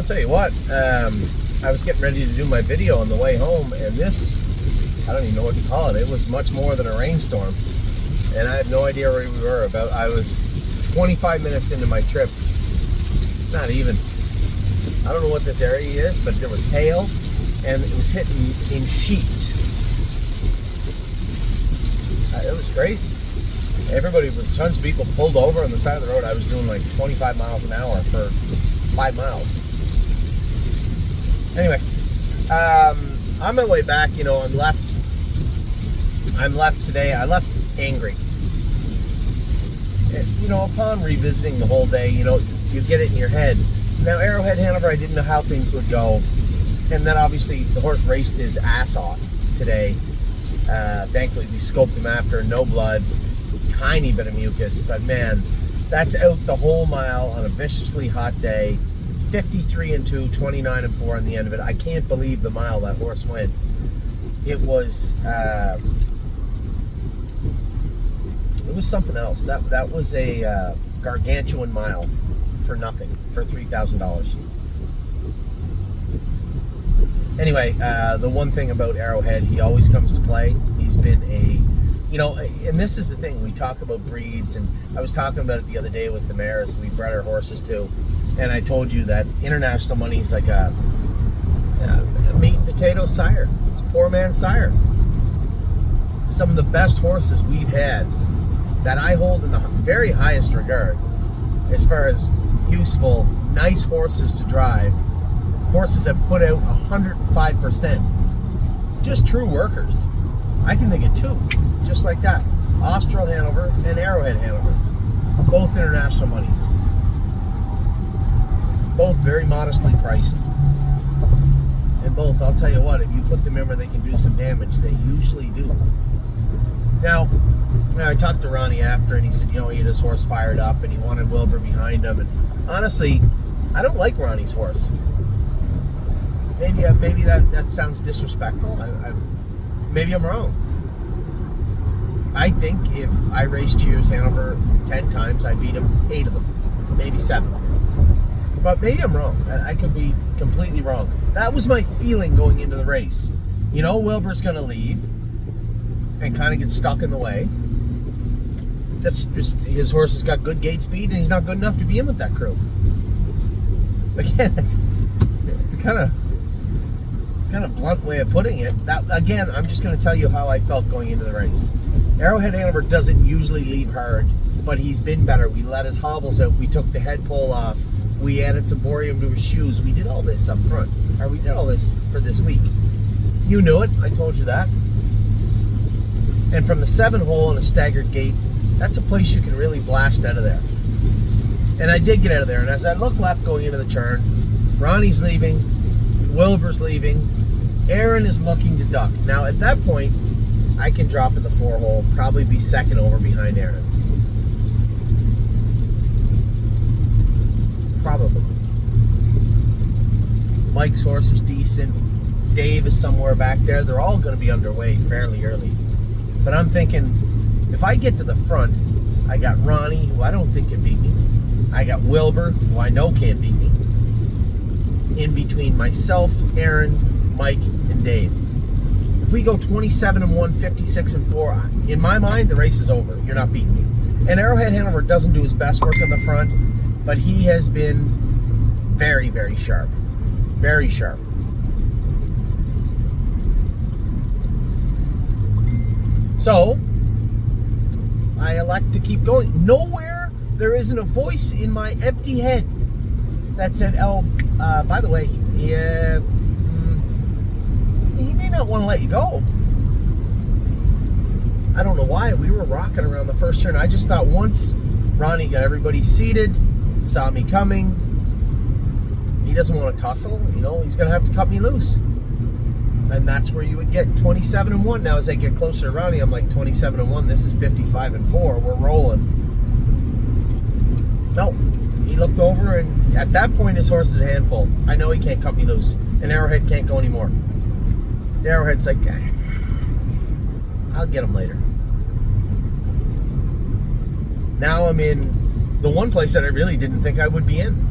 I'll tell you what, I was getting ready to do my video on the way home, and this, I don't even know what to call it. It was much more than a rainstorm, and I had no idea where we were. I was 25 minutes into my trip, not even. I don't know what this area is, but there was hail, and it was hitting in sheets. It was crazy. Tons of people pulled over on the side of the road. I was doing like 25 miles an hour for 5 miles. Anyway, on my way back, I'm left today. I left angry. Upon revisiting the whole day, you get it in your head. Now, Arrowhead Hanover, I didn't know how things would go. And then obviously the horse raced his ass off today. Thankfully, we scoped him after, no blood, tiny bit of mucus. But man, that's out the whole mile on a viciously hot day. 53-2, 29-4 on the end of it. I can't believe the mile that horse went. It was something else. That was a gargantuan mile for nothing, for $3,000. Anyway, the one thing about Arrowhead, he always comes to play. He's been and this is the thing, we talk about breeds, and I was talking about it the other day with the mares we bred our horses to, and I told you that international money is like a meat and potato sire. It's a poor man's sire. Some of the best horses we've had that I hold in the very highest regard as far as useful, nice horses to drive, horses that put out 105%, just true workers. I can think of two, just like that. Austral Hanover and Arrowhead Hanover. Both international monies. Both very modestly priced. And both, I'll tell you what, if you put them in where they can do some damage, they usually do. Now, I talked to Ronnie after, and he said, he had his horse fired up, and he wanted Wilbur behind him. And honestly, I don't like Ronnie's horse. Maybe that sounds disrespectful. Maybe I'm wrong. I think if I raced Cheers Hanover 10 times, I beat him 8 of them, maybe 7. But maybe I'm wrong. I could be completely wrong. That was my feeling going into the race. Wilbur's going to leave and kind of get stuck in the way. That's just, his horse has got good gate speed, and he's not good enough to be in with that crew. Again, it's kind of blunt way of putting it. That, again, I'm just going to tell you how I felt going into the race. Arrowhead Hanover doesn't usually leave hard, but he's been better. We let his hobbles out. We took the head pole off. We added some borium to his shoes. We did all this up front. Or we did all this for this week. You knew it. I told you that. And from the 7 hole on a staggered gate, that's a place you can really blast out of there. And I did get out of there. And as I look left going into the turn, Ronnie's leaving. Wilbur's leaving. Aaron is looking to duck. Now, at that point, I can drop in the 4 hole, probably be second over behind Aaron. Probably. Mike's horse is decent. Dave is somewhere back there. They're all going to be underway fairly early. But I'm thinking, if I get to the front, I got Ronnie, who I don't think can beat me. I got Wilbur, who I know can't beat me. In between myself, Aaron, Mike, and Dave. If we go 27-1, 56-4, in my mind, the race is over. You're not beating me. And Arrowhead Hanover doesn't do his best work on the front, but he has been very, very sharp. Very sharp. So, I elect to keep going. Nowhere there isn't a voice in my empty head that said, by the way, he may not want to let you go. I don't know why. We were rocking around the first turn. I just thought once Ronnie got everybody seated, saw me coming, he doesn't want to tussle. He's going to have to cut me loose. And that's where you would get 27-1. Now, as I get closer to Ronnie, I'm like 27-1. This is 55-4. We're rolling. No. He looked over, and at that point, his horse is a handful. I know he can't cut me loose. And Arrowhead can't go anymore. The Arrowhead's like, I'll get him later. Now I'm in the one place that I really didn't think I would be in.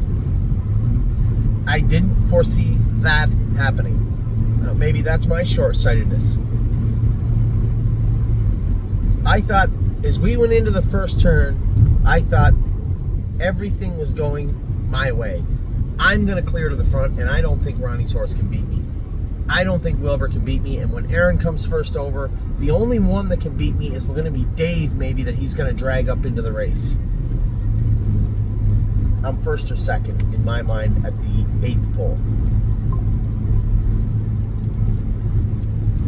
I didn't foresee that happening. Maybe that's my short-sightedness. I thought, as we went into the first turn, I thought everything was going my way. I'm going to clear to the front, and I don't think Ronnie's horse can beat me. I don't think Wilbur can beat me, and when Aaron comes first over, the only one that can beat me is going to be Dave, maybe, that he's going to drag up into the race. I'm first or second, in my mind, at the 8th pole.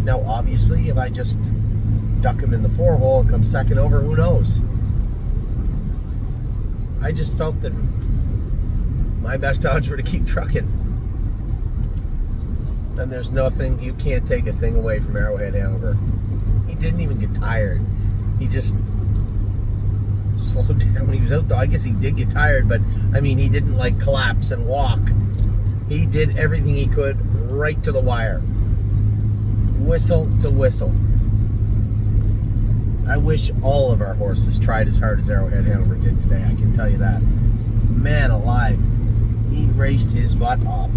Now, obviously, if I just duck him in the 4-hole and come second over, who knows? I just felt that my best odds were to keep trucking. And there's nothing, you can't take a thing away from Arrowhead Hanover. He didn't even get tired. He just slowed down. He was out there. I guess he did get tired, but I mean, he didn't like collapse and walk. He did everything he could right to the wire. Whistle to whistle. I wish all of our horses tried as hard as Arrowhead Hanover did today. I can tell you that. Man alive. He raced his butt off.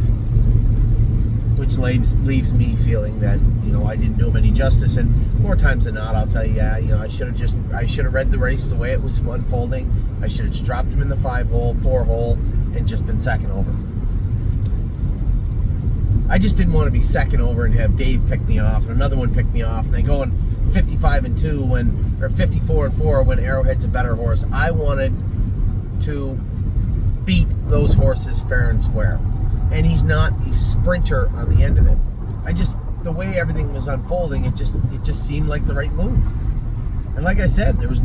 Which leaves me feeling that, I didn't do him any justice. And more times than not, I'll tell you, I should have read the race the way it was unfolding. I should have just dropped him in the 5-hole, 4-hole, and just been second over. I just didn't want to be second over and have Dave pick me off and another one pick me off, and they go in 55-2 or 54-4 when Arrowhead's a better horse. I wanted to beat those horses fair and square. And he's not a sprinter on the end of it. The way everything was unfolding, it just seemed like the right move. And like I said, there was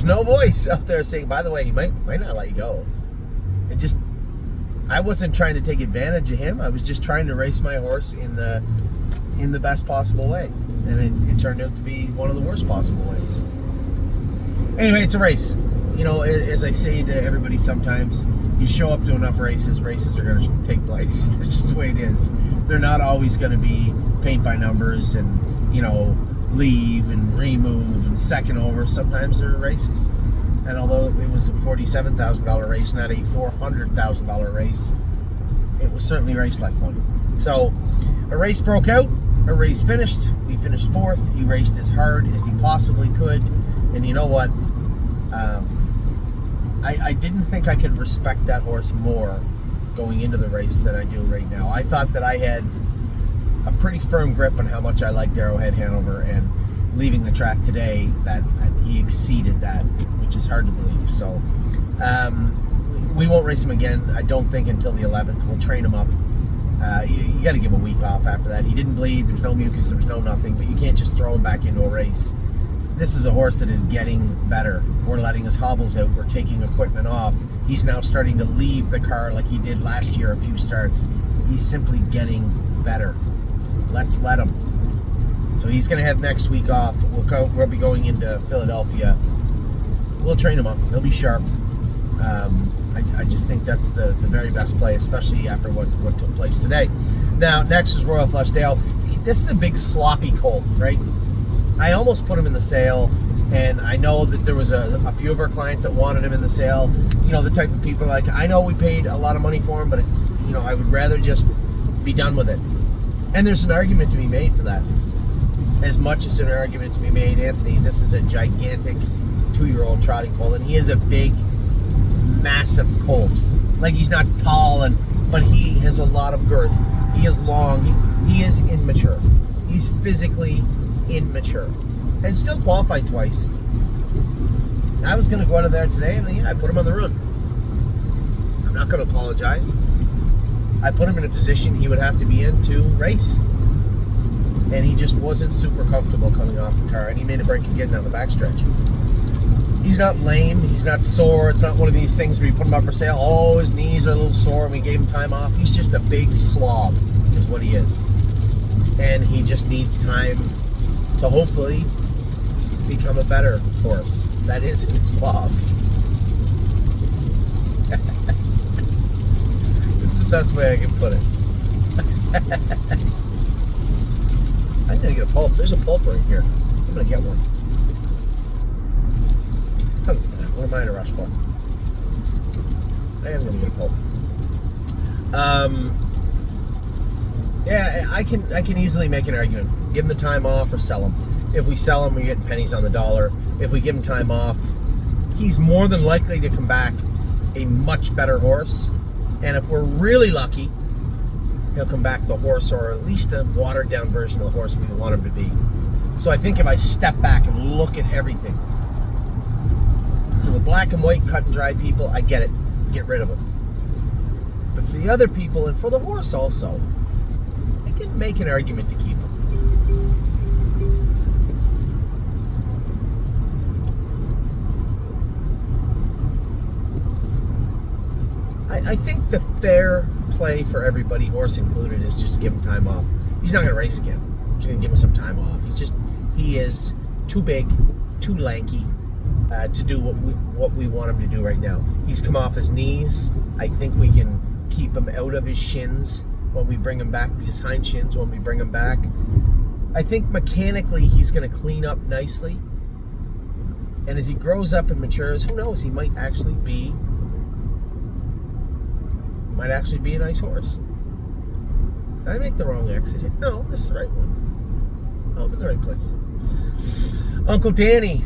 no voice out there saying, by the way, he might not let you go. I wasn't trying to take advantage of him. I was just trying to race my horse in the best possible way. And it turned out to be one of the worst possible ways. Anyway, it's a race. As I say to everybody sometimes, you show up to enough races are going to take place. It's just the way it is. They're not always going to be paint by numbers and, leave and remove and second over. Sometimes there are races. And although it was a $47,000 race, not a $400,000 race, it was certainly raced like one. So a race broke out, a race finished. We finished 4th. He raced as hard as he possibly could. And you know what? I didn't think I could respect that horse more going into the race than I do right now. I thought that I had a pretty firm grip on how much I liked Arrowhead Hanover, and leaving the track today, that he exceeded that, which is hard to believe. So we won't race him again, I don't think, until the 11th. We'll train him up. You got to give him a week off after that. He didn't bleed, there's no mucus, there's no nothing, but you can't just throw him back into a race. This is a horse that is getting better. We're letting his hobbles out. We're taking equipment off. He's now starting to leave the car like he did last year, a few starts. He's simply getting better. Let's let him. So he's going to have next week off. We'll be going into Philadelphia. We'll train him up. He'll be sharp. I just think that's the very best play, especially after what took place today. Now, next is Royal Flushdale. This is a big sloppy colt, right? I almost put him in the sale, and I know that there was a few of our clients that wanted him in the sale. The type of people like, I know we paid a lot of money for him, but I would rather just be done with it. And there's an argument to be made for that. As much as an argument to be made, Anthony, this is a gigantic 2-year-old trotting colt, and he is a big, massive colt. Like, he's not tall, but he has a lot of girth. He is long. He is immature. He's physically immature, and still qualified twice. I was going to go out of there today, and I put him on the run. I'm not going to apologize. I put him in a position he would have to be in to race, and he just wasn't super comfortable coming off the car, and he made a break again down the backstretch. He's not lame, he's not sore. It's not one of these things where you put him up for sale, oh, his knees are a little sore and we gave him time off. He's just a big slob is what he is, and he just needs time to hopefully become a better horse. That is his slob. It's the best way I can put it. I'm gonna get a pulp. There's a pulp right here. I'm gonna get one. What am I in a rush for? I am gonna get a pulp. Yeah, I can easily make an argument. Give him the time off or sell him. If we sell him, we're getting pennies on the dollar. If we give him time off, he's more than likely to come back a much better horse. And if we're really lucky, he'll come back the horse, or at least a watered down version of the horse we want him to be. So I think if I step back and look at everything, for the black and white cut and dry people, I get it. Get rid of him. But for the other people, and for the horse also, I can make an argument to keep him. I think the fair play for everybody, horse included, is just give him time off. He's not going to race again. I'm just going to give him some time off. He is too big, too lanky to do what we want him to do right now. He's come off his knees. I think we can keep him out of his shins when we bring him back, his hind shins when we bring him back. I think mechanically he's going to clean up nicely. And as he grows up and matures, who knows, he might actually be a nice horse. Did I make the wrong exit here? No, this is the right one. Oh, I'm in the right place. Uncle Danny,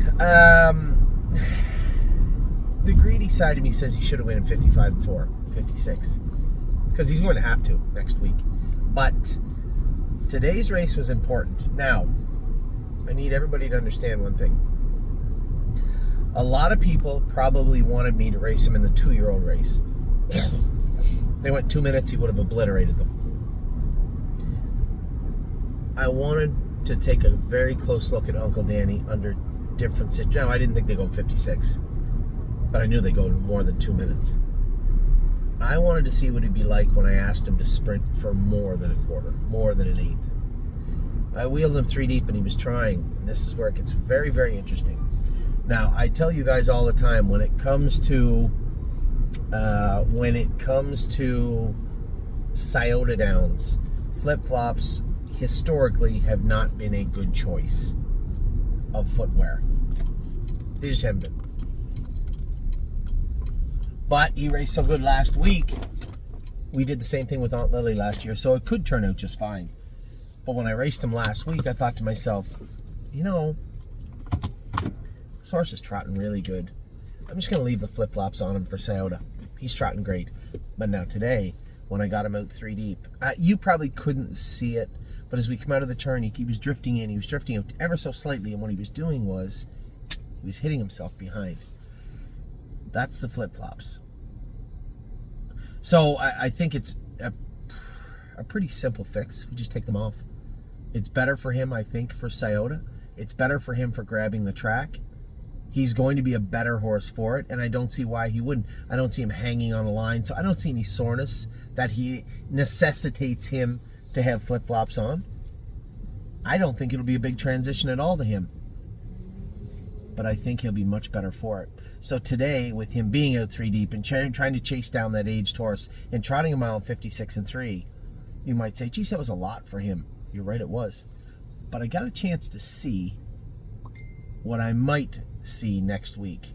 the greedy side of me says he should have won in 55-4, 56. Because he's going to have to next week. But today's race was important. Now, I need everybody to understand one thing. A lot of people probably wanted me to race him in the 2-year-old race. They went 2 minutes, he would have obliterated them. I wanted to take a very close look at Uncle Danny under different situations. Now, I didn't think they'd go in 56, but I knew they'd go in more than 2 minutes. I wanted to see what it'd be like when I asked him to sprint for more than a quarter, more than an eighth. I wheeled him 3 deep and he was trying. And this is where it gets very, very interesting. Now, I tell you guys all the time, when it comes to Scioto Downs, flip-flops historically have not been a good choice of footwear. They just haven't been. But he raced so good last week, we did the same thing with Aunt Lily last year, so it could turn out just fine. But when I raced him last week, I thought to myself, this horse is trotting really good. I'm just going to leave the flip-flops on him for Scioto. He's trotting great. But now today, when I got him out 3 deep, you probably couldn't see it, but as we come out of the turn, he was drifting in. He was drifting out ever so slightly, and what he was doing was he was hitting himself behind. That's the flip-flops. So I think it's a pretty simple fix. We just take them off. It's better for him, I think, for Scioto. It's better for him for grabbing the track. He's going to be a better horse for it, and I don't see why he wouldn't. I don't see him hanging on a line, so I don't see any soreness that he necessitates him to have flip-flops on. I don't think it'll be a big transition at all to him, but I think he'll be much better for it. So today, with him being out 3 deep and trying to chase down that aged horse and trotting a mile 56-3, you might say, geez, that was a lot for him. You're right, it was. But I got a chance to see what I might see next week.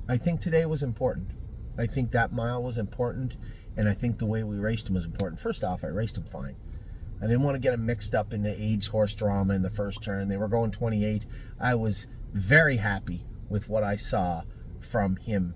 I think today was important. I think that mile was important, and I think the way we raced him was important. First off, I raced him fine. I didn't want to get him mixed up in the age horse drama in the first turn. They were going 28. I was very happy with what I saw from him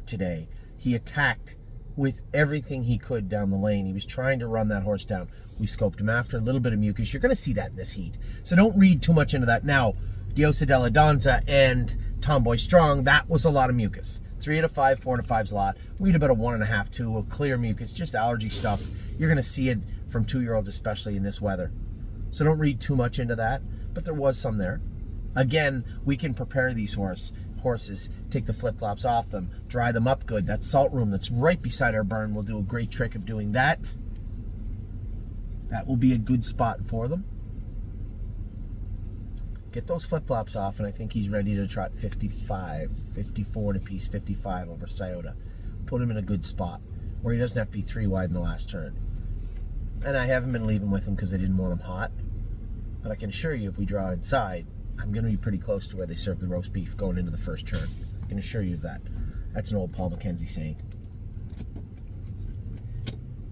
today. He attacked with everything he could down the lane. He was trying to run that horse down. We scoped him after, a little bit of mucus. You're going to see that in this heat. So don't read too much into that. Now, Diosa della Donza and Tomboy Strong, that was a lot of mucus. 3 out of 5, 4 out of 5's a lot. We had about a 1.5, 2 of clear mucus, just allergy stuff. You're going to see it from 2-year-olds, especially in this weather. So don't read too much into that, but there was some there. Again, we can prepare these horses, take the flip-flops off them, dry them up good. That salt room that's right beside our barn will do a great trick of doing that. That will be a good spot for them. Get those flip-flops off, and I think he's ready to trot 55, 54 and a piece, 55 over Scioto. Put him in a good spot where he doesn't have to be 3 wide in the last turn. And I haven't been leaving with him because I didn't want him hot. But I can assure you, if we draw inside, I'm going to be pretty close to where they serve the roast beef going into the first turn. I can assure you of that. That's an old Paul Mackenzie saying.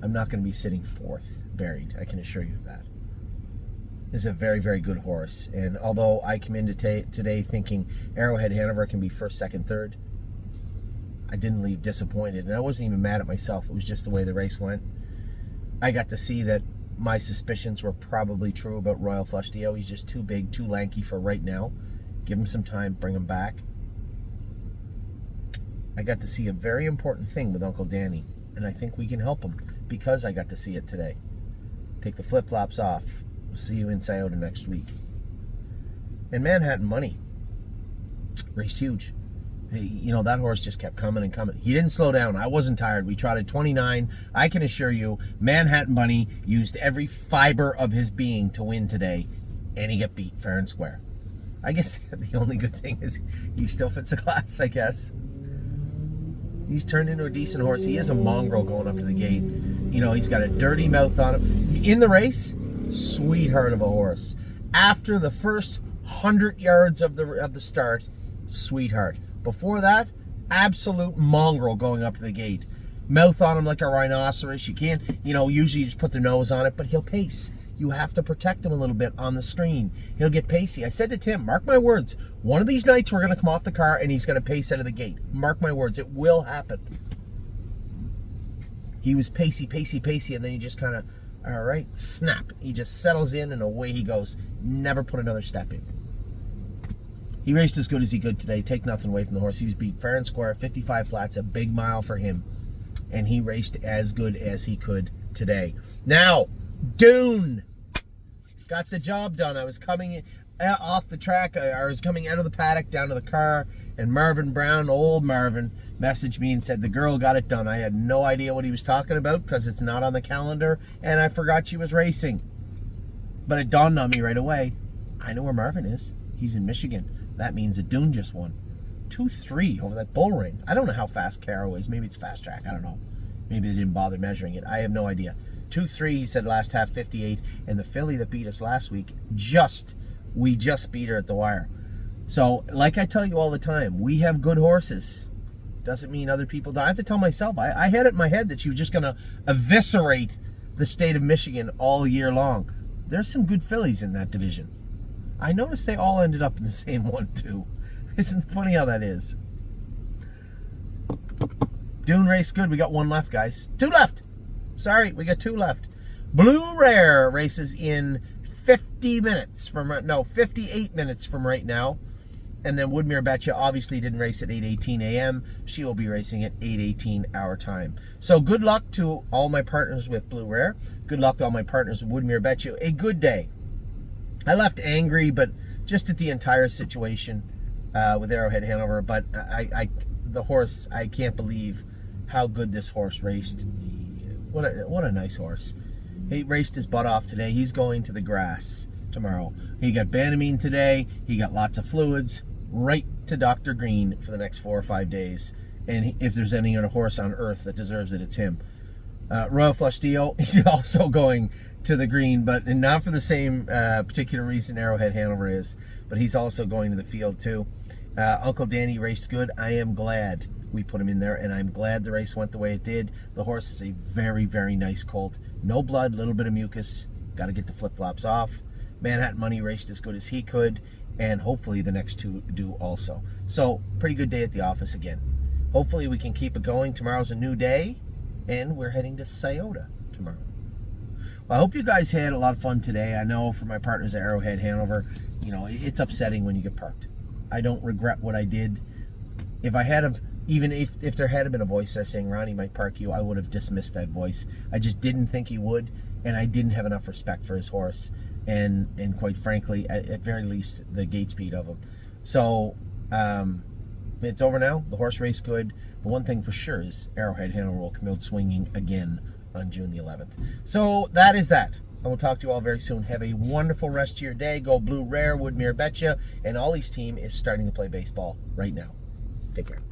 I'm not going to be sitting fourth buried. I can assure you of that. This is a very, very good horse. And although I come in today thinking Arrowhead Hanover can be first, second, third, I didn't leave disappointed. And I wasn't even mad at myself. It was just the way the race went. I got to see that my suspicions were probably true about Royal Flush Dio. He's just too big, too lanky for right now. Give him some time, bring him back. I got to see a very important thing with Uncle Danny. And I think we can help him because I got to see it today. Take the flip-flops off. We'll see you in Scioto next week. And Manhattan Money raced huge. Hey, you know, that horse just kept coming and coming. He didn't slow down. I wasn't tired. We trotted 29. I can assure you, Manhattan Money used every fiber of his being to win today, and he got beat fair and square. I guess the only good thing is he still fits the class, I guess. He's turned into a decent horse. He is a mongrel going up to the gate. You know, he's got a dirty mouth on him. In the race, sweetheart of a horse. After the first 100 yards of the start, sweetheart. Before that, absolute mongrel going up to the gate. Mouth on him like a rhinoceros. You can't, usually you just put the nose on it, but he'll pace. You have to protect him a little bit on the screen. He'll get pacey. I said to Tim, mark my words, one of these nights we're going to come off the car and he's going to pace out of the gate. Mark my words, it will happen. He was pacey, and then he just kind of, all right, snap. He just settles in and away he goes. Never put another step in. He raced as good as he could today. Take nothing away from the horse. He was beat fair and square, 55 flats, a big mile for him. And he raced as good as he could today. Now, Dune got the job done. I was coming off the track. I was coming out of the paddock down to the car, and Marvin Brown, old Marvin, messaged me and said the girl got it done. I had no idea what he was talking about because it's not on the calendar, and I forgot she was racing. But it dawned on me right away. I know where Marvin is. He's in Michigan. That means that Dune just won. 2-3 over that bull ring. I don't know how fast Caro is. Maybe it's fast track. I don't know. Maybe they didn't bother measuring it. I have no idea. 2-3, he said last half, 58. And the filly that beat us last week, we just beat her at the wire. So, like I tell you all the time, we have good horses. Doesn't mean other people don't. I have to tell myself, I had it in my head that she was just going to eviscerate the state of Michigan all year long. There's some good fillies in that division. I noticed they all ended up in the same one, too. Isn't it funny how that is? Dune race good. We got one left, guys. Two left. Sorry, we got two left. Blue Rare races in 58 minutes from right now. And then Woodmere Betcha obviously didn't race at 8:18 a.m. She will be racing at 8:18 our time. So good luck to all my partners with Blue Rare. Good luck to all my partners with Woodmere Betcha. A good day. I left angry, but just at the entire situation with Arrowhead Hanover. But the horse, I can't believe how good this horse raced. What a nice horse. He raced his butt off today. He's going to the grass tomorrow. He got Banamine today. He got lots of fluids. Right to Dr. Green for the next 4 or 5 days. And if there's any other horse on earth that deserves it, it's him. Royal Flush Dio, he's also going to the green, but not for the same particular reason Arrowhead Hanover is. But he's also going to the field too. Uncle Danny raced good. I am glad we put him in there, and I'm glad the race went the way it did. The horse is a very, very nice colt. No blood, little bit of mucus. Got to get the flip-flops off. Manhattan Money raced as good as he could, and hopefully the next two do also. So, pretty good day at the office again. Hopefully we can keep it going. Tomorrow's a new day, and we're heading to Scioto tomorrow. Well, I hope you guys had a lot of fun today. I know for my partners at Arrowhead Hanover, it's upsetting when you get parked. I don't regret what I did. If I had even if there had been a voice there saying Ronnie might park you, I would have dismissed that voice. I just didn't think he would, and I didn't have enough respect for his horse, and quite frankly, at very least, the gate speed of him. So, it's over now. The horse raced good. The one thing for sure is Arrowhead Hanover will come out swinging again on June the 11th. So, that is that. I will talk to you all very soon. Have a wonderful rest of your day. Go Blue Rare, Woodmere Betcha, and Ollie's team is starting to play baseball right now. Take care.